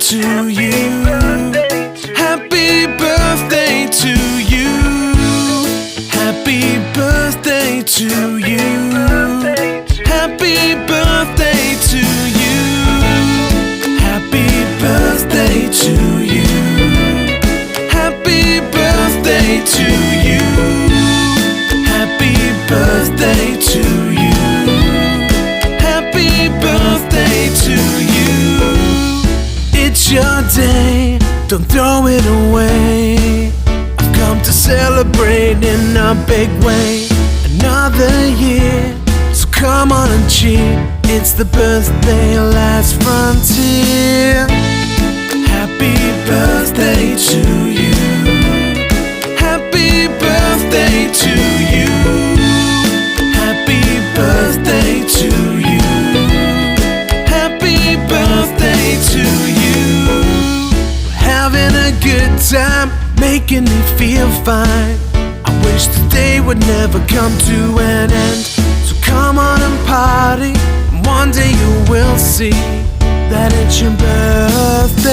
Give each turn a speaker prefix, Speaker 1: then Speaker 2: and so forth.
Speaker 1: to you. Happy birthday to you. Happy birthday to you. Happy birthday to you. Happy birthday to you. Happy birthday to you. Happy birthday to you. Happy birthday to you. It's your day, don't throw it away. I've come to celebrate in a big way. Another year, so come on and cheer. It's the birthday last frontier. Happy birthday to you. Happy birthday to you. Happy birthday to you. Happy birthday to you. We're having a good time, making me feel fine. I wish the day would never come to an end. So come on and party, and one day you will see that it's your birthday.